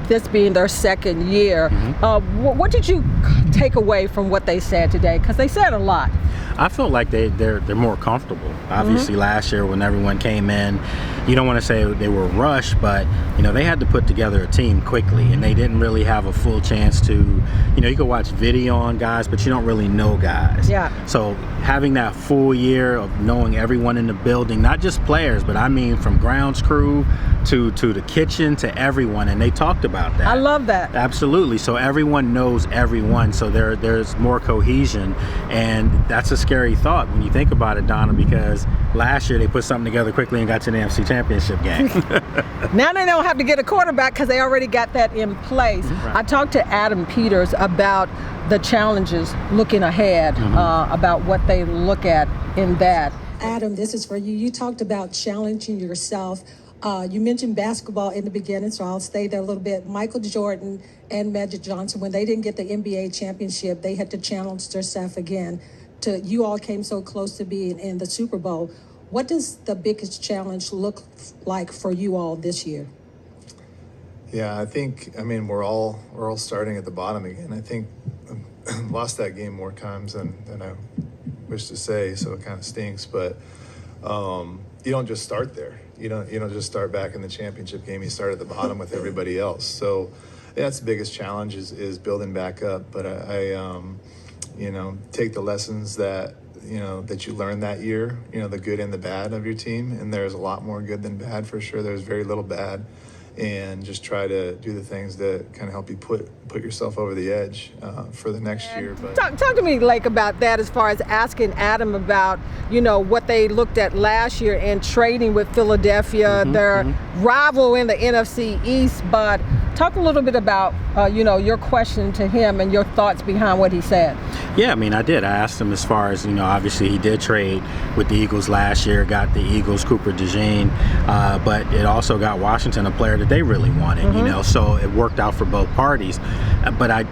This being their second year, what did you take away from what they said today? Because they said a lot. I felt like they're more comfortable. Obviously, last year when everyone came in, you don't want to say they were rushed, but they had to put together a team quickly, and they didn't really have a full chance to. You could watch video on guys, but you don't really know guys. Yeah. So having that full year of knowing everyone in the building, not just players, but I mean from grounds crew to the kitchen to everyone, and they talked about that. I love that. Absolutely. So everyone knows everyone, so there's more cohesion, and that's a scary thought when you think about it, Donna, because last year they put something together quickly and got to the NFC Championship game. Now they don't have to get a quarterback because they already got that in place. Right. I talked to Adam Peters about the challenges looking ahead, about what they look at in that. Adam, this is for you. You talked about challenging yourself. You mentioned basketball in the beginning, so I'll stay there a little bit. Michael Jordan and Magic Johnson, when they didn't get the NBA championship, they had to challenge themselves again. You all came so close to being in the Super Bowl. What does the biggest challenge look like for you all this year? Yeah, we're all starting at the bottom again. I think I've lost that game more times than I wish to say, so it kind of stinks. But you don't just start there. You don't just start back in the championship game. You start at the bottom with everybody else. So that's the biggest challenge is building back up. But I take the lessons that you learned that year, the good and the bad of your team. And there's a lot more good than bad for sure. There's very little bad. And just try to do the things that kind of help you put yourself over the edge for the next year. But talk to me, Lake, about that as far as asking Adam about, what they looked at last year and trading with Philadelphia, their rival in the NFC East. But talk a little bit about, your question to him and your thoughts behind what he said. Yeah, I did. I asked him as far as, obviously he did trade with the Eagles last year, got the Eagles Cooper DeJean, but it also got Washington a player that they really wanted, so it worked out for both parties. But I,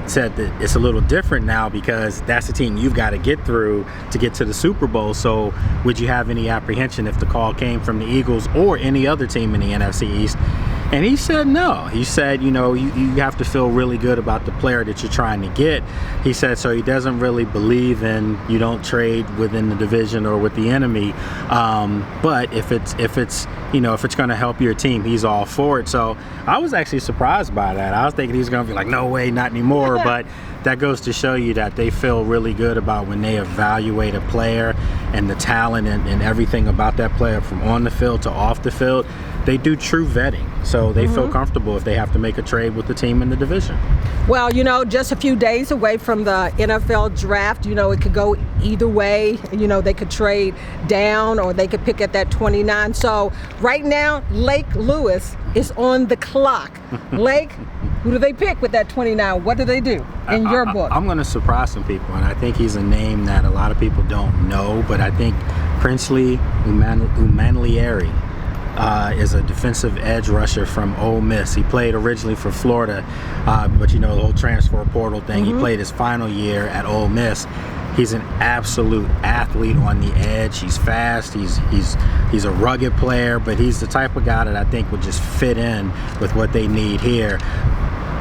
said that it's a little different now because that's the team you've got to get through to get to the Super Bowl. So would you have any apprehension if the call came from the Eagles or any other team in the NFC East? And he said no. He said, you have to feel really good about the player that you're trying to get. He said, so he doesn't really believe in you don't trade within the division or with the enemy. But if it's going to help your team, he's all for it. So I was actually surprised by that. I was thinking he's going to be like, no way, not anymore. But that goes to show you that they feel really good about when they evaluate a player and the talent and everything about that player from on the field to off the field. They do true vetting, so they feel comfortable if they have to make a trade with the team in the division. Well, just a few days away from the NFL draft, it could go either way. They could trade down or they could pick at that 29. So right now, Lake Lewis is on the clock. Lake, who do they pick with that 29? What do they do in your book? I'm going to surprise some people, and I think he's a name that a lot of people don't know, but I think Princely Umanlieri is a defensive edge rusher from Ole Miss. He played originally for Florida, but the whole transfer portal thing. He played his final year at Ole Miss. He's an absolute athlete on the edge. He's fast. He's a rugged player, but he's the type of guy that I think would just fit in with what they need here.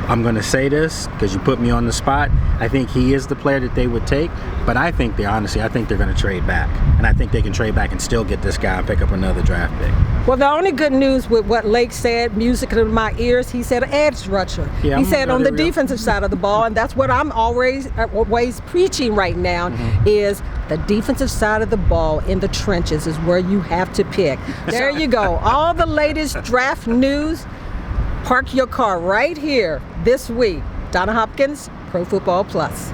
I'm going to say this because you put me on the spot. I think he is the player that they would take, but I think they're going to trade back. And I think they can trade back and still get this guy and pick up another draft pick. Well, the only good news with what Lake said, music in my ears, he said edge rusher. Yeah, he said on the defensive side of the ball, and that's what I'm always preaching right now, is the defensive side of the ball in the trenches is where you have to pick. There you go. All the latest draft news. Park your car right here this week. Donna Hopkins, Pro Football Plus.